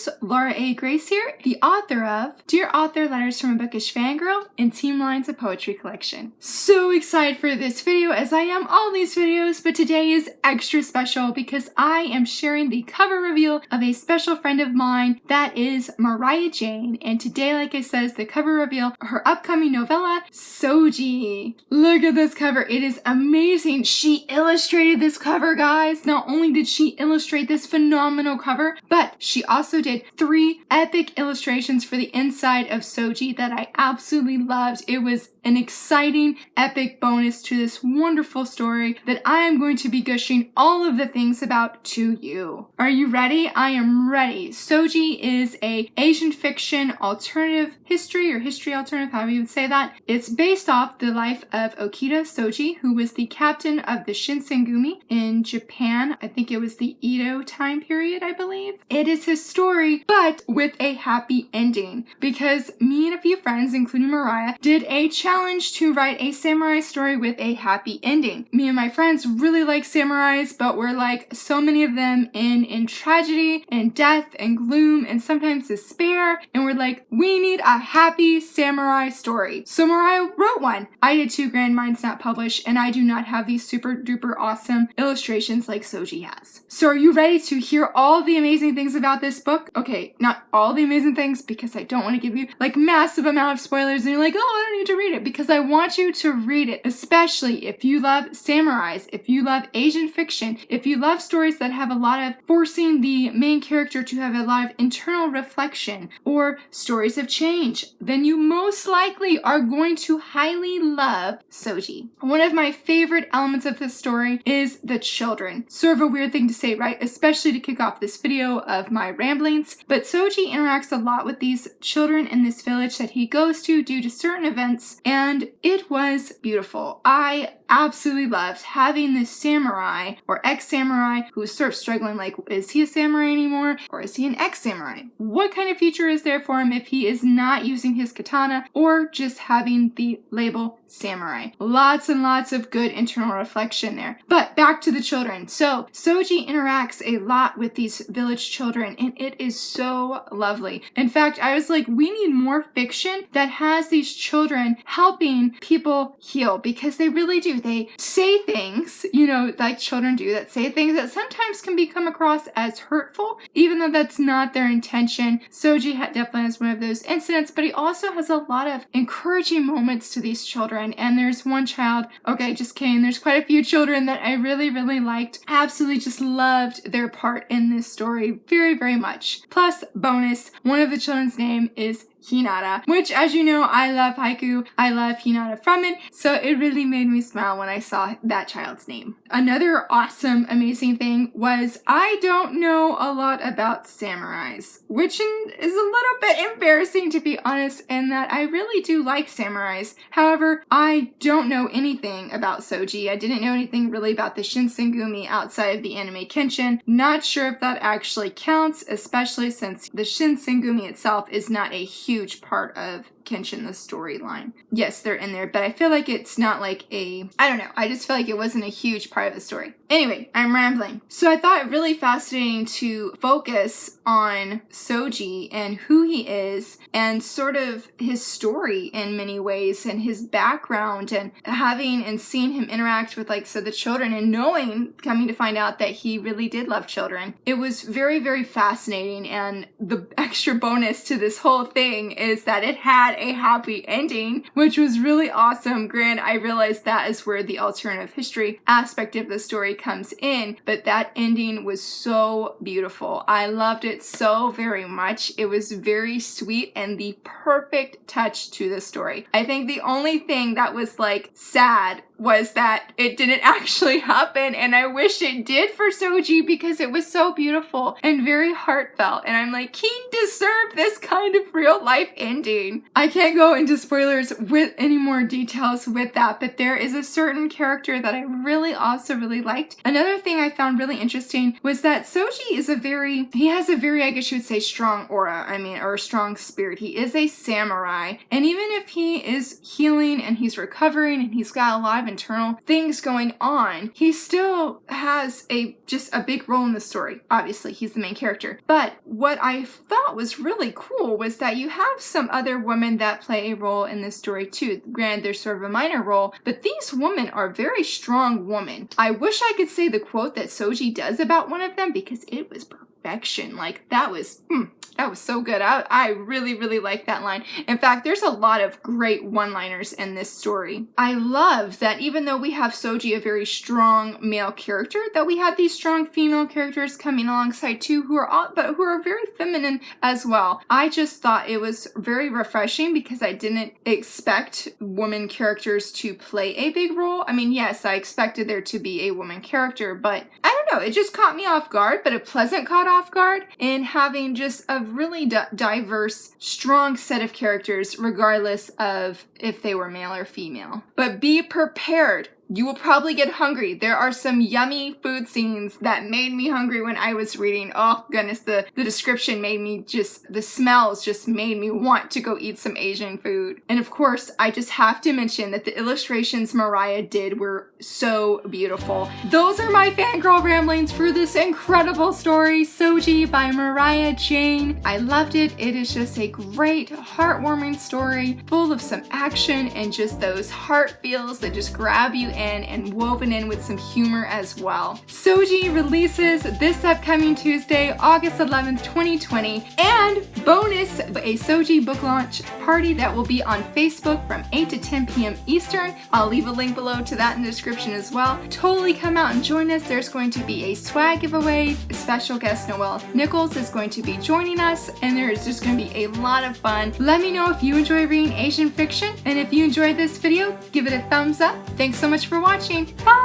friends, Laura A. Grace here, the author of Dear Author, Letters from a Bookish Fangirl and Team Lines of Poetry Collection. So excited for this video, as I am all these videos, but today is extra special because I am sharing the cover reveal of a special friend of mine, that is Moriah Jane, and today, like I said, is the cover reveal of her upcoming novella, Souji. Look at this cover, it is amazing. She illustrated this cover, guys. Not only did she illustrate this phenomenal cover, but she also did 3 epic illustrations for the inside of Souji that I absolutely loved. It was an exciting, epic bonus to this wonderful story that I am going to be gushing all of the things about to you. Are you ready? I am ready. Souji is a Asian fiction alternative history, or history alternative, however you would say that. It's based off the life of Okita Souji, who was the captain of the Shinsengumi in Japan. I think it was the Edo time period, I believe. It is his story, but with a happy ending, because me and a few friends, including Moriah, did a challenge to write a samurai story with a happy ending. Me and my friends really like samurais, but we're like so many of them in tragedy and death and gloom and sometimes despair, and we're like, we need a happy samurai story. So Moriah wrote one. I did 2 Grand Minds Not Published, and I do not have these super duper awesome illustrations like Souji has. So are you ready to hear all the amazing things about this book? Okay, not all the amazing things, because I don't want to give you like massive amount of spoilers and you're like, oh, I don't need to read it, because I want you to read it, especially if you love samurais, if you love Asian fiction, if you love stories that have a lot of forcing the main character to have a lot of internal reflection, or stories of change, then you most likely are going to highly love Souji. One of my favorite elements of this story is the children. Sort of a weird thing to say, right? Especially to kick off this video of my ramblings, but Souji interacts a lot with these children in this village that he goes to due to certain events, and it was beautiful. I absolutely loved having this samurai or ex-samurai who's sort of struggling, like, is he a samurai anymore, or is he an ex-samurai? What kind of future is there for him if he is not using his katana or just having the label samurai? Lots and lots of good internal reflection there. But back to the children. So Souji interacts a lot with these village children, and it is so lovely. In fact, I was like, we need more fiction that has these children helping people heal, because they really do. They say things, you know, like children do, that say things that sometimes can come across as hurtful, even though that's not their intention. Souji definitely has one of those incidents, but he also has a lot of encouraging moments to these children. And there's one child, okay, just kidding, there's quite a few children that I really, really liked. Absolutely just loved their part in this story very, very much. Plus, bonus, one of the children's name is Hinata, which, as you know, I love haiku. I love Hinata from it, so it really made me smile when I saw that child's name. Another awesome, amazing thing was I don't know a lot about samurais, which is a little bit embarrassing, to be honest, in that I really do like samurais. However, I don't know anything about Souji. I didn't know anything really about the Shinsengumi outside of the anime Kenshin. Not sure if that actually counts, especially since the Shinsengumi itself is not a huge part of Kenshin, the storyline. Yes, they're in there, but I feel like it's not like I don't know, I just feel like it wasn't a huge part of the story. Anyway, I'm rambling. So I thought it really fascinating to focus on Souji and who he is, and sort of his story in many ways, and his background, and having and seeing him interact with, like, so the children, and knowing, coming to find out that he really did love children. It was very, very fascinating, and the extra bonus to this whole thing is that it had a happy ending, which was really awesome. Granted, I realized that is where the alternative history aspect of the story comes in, but that ending was so beautiful. I loved it so very much. It was very sweet and the perfect touch to the story. I think the only thing that was like sad was that it didn't actually happen, and I wish it did for Souji, because it was so beautiful and very heartfelt, and I'm like, he deserved this kind of real life ending. I can't go into spoilers with any more details with that, but there is a certain character that I really also really liked. Another thing I found really interesting was that Souji is he has a very, I guess you would say, strong aura, or strong spirit. He is a samurai, and even if he is healing and he's recovering and he's got a lot of internal things going on, he still has just a big role in the story. Obviously, he's the main character. But what I thought was really cool was that you have some other women that play a role in this story too. Granted, they're sort of a minor role, but these women are very strong women. I wish I could say the quote that Souji does about one of them, because it was perfection. Like, that was so good. I really, really like that line. In fact, there's a lot of great one-liners in this story. I love that even though we have Souji, a very strong male character, that we have these strong female characters coming alongside too, who are very feminine as well. I just thought it was very refreshing because I didn't expect women characters to play a big role. I mean, yes, I expected there to be a woman character, but I don't know, it just caught me off guard, but a pleasant caught off guard in having just a really diverse, strong set of characters, regardless of if they were male or female. But be prepared. You will probably get hungry. There are some yummy food scenes that made me hungry when I was reading. Oh goodness, the description made me the smells just made me want to go eat some Asian food. And of course, I just have to mention that the illustrations Moriah did were so beautiful. Those are my fangirl ramblings for this incredible story, Souji by Moriah Jane. I loved it. It is just a great, heartwarming story, full of some action and just those heart feels that just grab you in, and woven in with some humor as well. Souji releases this upcoming Tuesday, August 11th, 2020, and bonus, a Souji book launch party that will be on Facebook from 8 to 10 p.m. Eastern. I'll leave a link below to that in the description as well. Totally come out and join us. There's going to be a swag giveaway. Special guest Noelle Nichols is going to be joining us, and there is just going to be a lot of fun. Let me know if you enjoy reading Asian fiction, and if you enjoyed this video, give it a thumbs up. Thanks so much for watching. Bye!